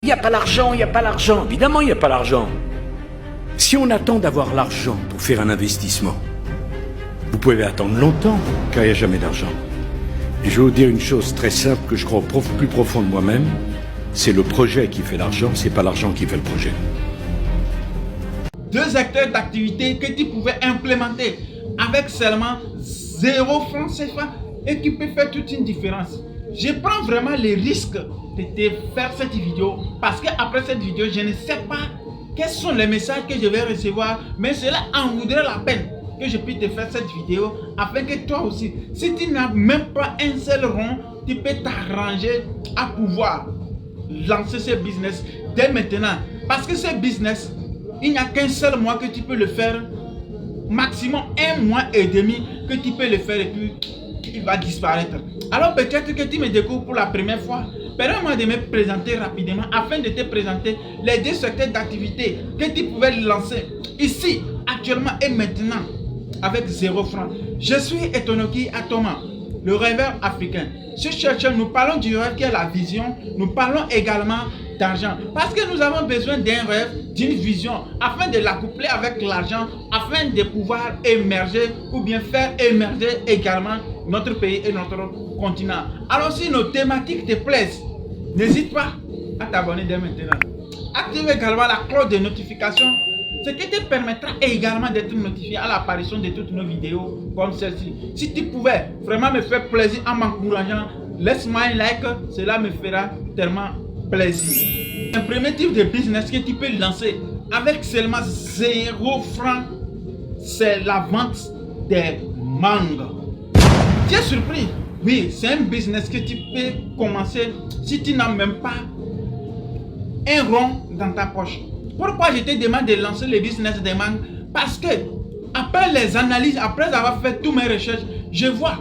Il n'y a pas l'argent, il n'y a pas l'argent. Évidemment, il n'y a pas l'argent. Si on attend d'avoir l'argent pour faire un investissement, vous pouvez attendre longtemps, car il n'y a jamais d'argent. Et je vais vous dire une chose très simple que je crois au plus profond de moi-même, c'est le projet qui fait l'argent, c'est pas l'argent qui fait le projet. Deux secteurs d'activité que tu pouvais implémenter avec seulement 0 francs CFA et qui peut faire toute une différence. Je prends vraiment les risques de te faire cette vidéo parce qu'après cette vidéo, je ne sais pas quels sont les messages que je vais recevoir, mais cela en vaudrait la peine que je puisse te faire cette vidéo afin que toi aussi, si tu n'as même pas un seul rond, tu peux t'arranger à pouvoir lancer ce business dès maintenant. Parce que ce business, il n'y a qu'un seul mois que tu peux le faire, maximum 1 mois et demi que tu peux le faire et puis il va disparaître. Alors peut-être que tu me découvres pour la première fois. Permets-moi de me présenter rapidement afin de te présenter les deux secteurs d'activité que tu pouvais lancer ici, actuellement et maintenant avec 0 francs. Je suis Etonoki Atoma, le rêveur africain. Sur Chercheur, nous parlons du rêve qui est la vision. Nous parlons également d'argent. Parce que nous avons besoin d'un rêve, d'une vision, afin de l'accoupler avec l'argent, afin de pouvoir émerger ou bien faire émerger également notre pays et notre continent. Alors si nos thématiques te plaisent, n'hésite pas à t'abonner dès maintenant. Active également la cloche de notification, ce qui te permettra également d'être notifié à l'apparition de toutes nos vidéos comme celle-ci. Si tu pouvais vraiment me faire plaisir en m'encourageant, laisse-moi un like, cela me fera tellement plaisir. Un premier type de business que tu peux lancer avec seulement 0 francs, c'est la vente des mangues. Tu es surpris? Oui, c'est un business que tu peux commencer si tu n'as même pas un rond dans ta poche. Pourquoi je te demande de lancer le business des mangues? Parce que après les analyses, après avoir fait toutes mes recherches, je vois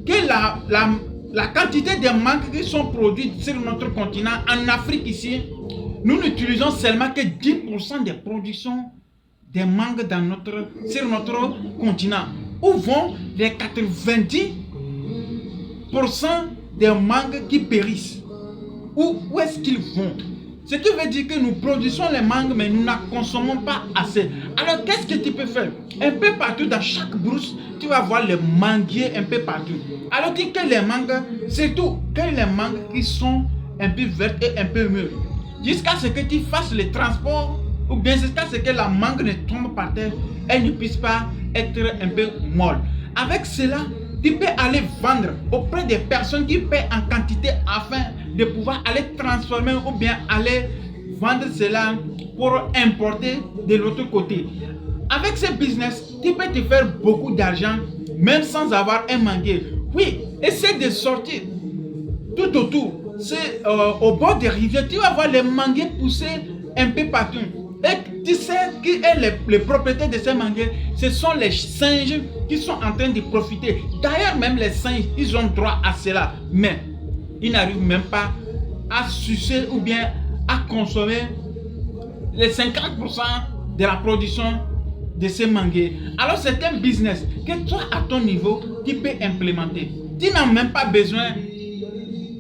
que la quantité de mangues qui sont produites sur notre continent, en Afrique ici, nous n'utilisons seulement que 10% des productions des mangues sur notre continent. Où vont les 90% des mangues qui périssent? Où est-ce qu'ils vont? Ce qui veut dire que nous produisons les mangues, mais nous n'en consommons pas assez. Alors, qu'est-ce que tu peux faire? Un peu partout, dans chaque brousse, tu vas voir les manguiers un peu partout. Alors, dis que les mangues, surtout que les mangues qui sont un peu vertes et un peu mûres, jusqu'à ce que tu fasses le transport, ou bien jusqu'à ce que la mangue ne tombe par terre, elle ne puisse pas être un peu molle. Avec cela, tu peux aller vendre auprès des personnes qui paient en quantité afin de pouvoir aller transformer ou bien aller vendre cela pour importer de l'autre côté. Avec ce business, tu peux te faire beaucoup d'argent même sans avoir un manguier. Oui, essaie de sortir tout autour. C'est au bord des rivières, tu vas voir les manguiers pousser un peu partout. Et tu sais qui est le propriétaire de ces manguiers? Ce sont les singes qui sont en train de profiter. D'ailleurs, même les singes, ils ont droit à cela. Mais ils n'arrivent même pas à sucer ou bien à consommer les 50% de la production de ces manguiers. Alors, c'est un business que toi, à ton niveau, tu peux implémenter. Tu n'as même pas besoin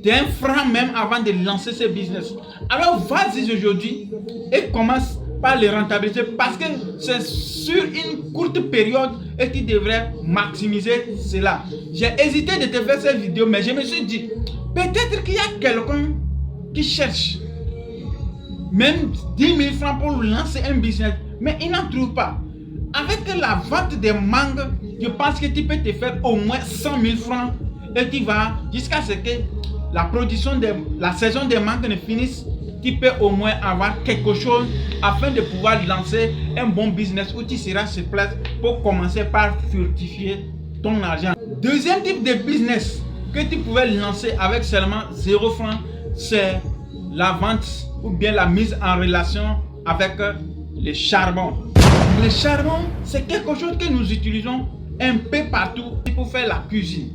d'un franc même avant de lancer ce business. Alors, vas-y aujourd'hui et commence par le rentabiliser parce que c'est sur une courte période et tu devrais maximiser cela. J'ai hésité de te faire cette vidéo, mais je me suis dit, peut-être qu'il y a quelqu'un qui cherche même 10 000 francs pour lancer un business, mais il n'en trouve pas. Avec la vente des mangues, je pense que tu peux te faire au moins 100 000 francs et tu vas jusqu'à ce que la production de la saison des mangues ne finisse. Tu peux au moins avoir quelque chose afin de pouvoir lancer un bon business où tu seras sur place pour commencer par fructifier ton argent. Deuxième type de business que tu pouvais lancer avec seulement 0 francs, c'est la vente ou bien la mise en relation avec le charbon. Le charbon, c'est quelque chose que nous utilisons un peu partout pour faire la cuisine.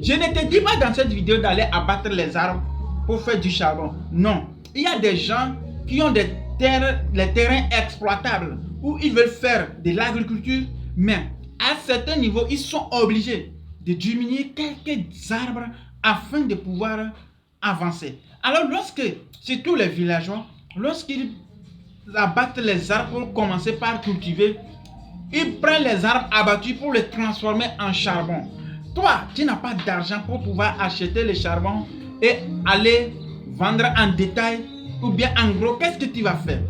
Je ne te dis pas dans cette vidéo d'aller abattre les arbres pour faire du charbon. Non. Il y a des gens qui ont des terrains exploitables où ils veulent faire de l'agriculture, mais à certains niveaux, ils sont obligés de diminuer quelques arbres afin de pouvoir avancer. Alors lorsque, surtout les villageois, lorsqu'ils abattent les arbres pour commencer par cultiver, ils prennent les arbres abattus pour les transformer en charbon. Toi, tu n'as pas d'argent pour pouvoir acheter le charbon et aller vendre en détail ou bien en gros. Qu'est-ce que tu vas faire?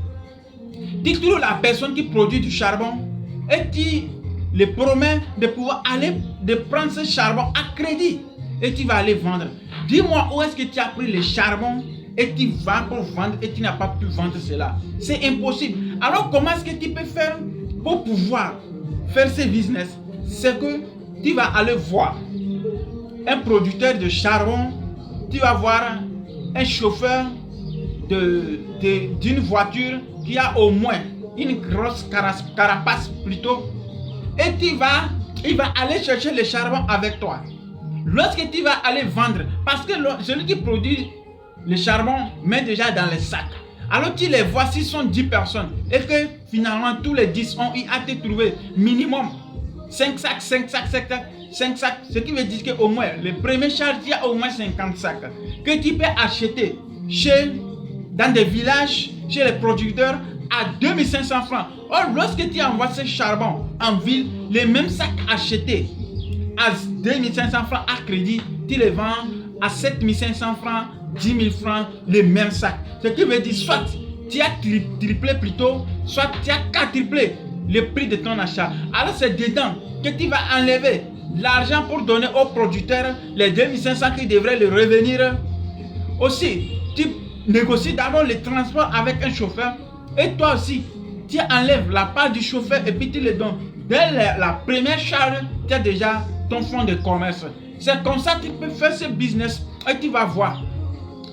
Tu trouves la personne qui produit du charbon et tu le promets de pouvoir aller de prendre ce charbon à crédit et tu vas aller vendre. Dis-moi où est-ce que tu as pris le charbon et tu vas pour vendre et tu n'as pas pu vendre cela. C'est impossible. Alors comment est-ce que tu peux faire pour pouvoir faire ce business? C'est que tu vas aller voir un producteur de charbon, tu vas voir un chauffeur d'une voiture qui a au moins une grosse carapace plutôt, et il va aller chercher le charbon avec toi. Lorsque tu vas aller vendre, parce que celui qui produit le charbon met déjà dans les sacs. Alors tu les vois, s'ils sont 10 personnes et que finalement tous les 10 ont eu à te trouver minimum 5 sacs, ce qui veut dire qu'au moins le premier charge, il y a au moins 50 sacs que tu peux acheter dans des villages, chez les producteurs à 2500 francs. Or, lorsque tu envoies ce charbon en ville, les mêmes sacs achetés à 2500 francs à crédit, tu les vends à 7500 francs, 10 000 francs, les mêmes sacs. Ce qui veut dire soit tu as triplé plutôt, soit tu as quadruplé le prix de ton achat. Alors c'est dedans que tu vas enlever l'argent pour donner au producteur les 2500 qui devraient le revenir. Aussi, tu négocies d'abord le transport avec un chauffeur et toi aussi, tu enlèves la part du chauffeur et puis tu le donnes. Dès la première charge, tu as déjà ton fonds de commerce. C'est comme ça que tu peux faire ce business et tu vas voir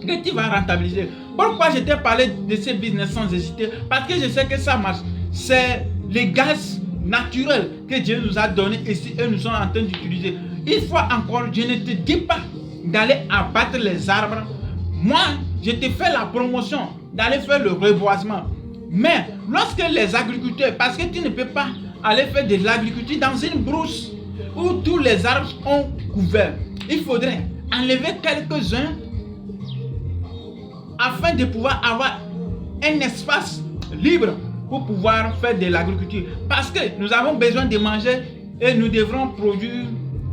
que tu vas rentabiliser. Pourquoi je t'ai parlé de ce business sans hésiter? Parce que je sais que ça marche. C'est les gaz naturels que Dieu nous a donné ici et nous sommes en train d'utiliser. Une fois encore, je ne te dis pas d'aller abattre les arbres. Moi, je te fais la promotion d'aller faire le reboisement. Mais lorsque les agriculteurs, parce que tu ne peux pas aller faire de l'agriculture dans une brousse où tous les arbres sont couverts, il faudrait enlever quelques-uns afin de pouvoir avoir un espace libre pour pouvoir faire de l'agriculture. Parce que nous avons besoin de manger et nous devrons produire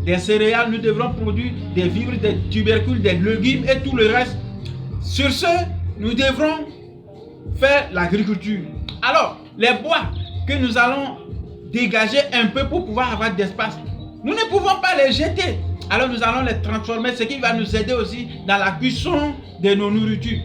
des céréales, nous devrons produire des vivres, des tubercules, des légumes et tout le reste. Sur ce, nous devrons faire l'agriculture. Alors, les bois que nous allons dégager un peu pour pouvoir avoir d'espace, nous ne pouvons pas les jeter. Alors nous allons les transformer, ce qui va nous aider aussi dans la cuisson de nos nourritures.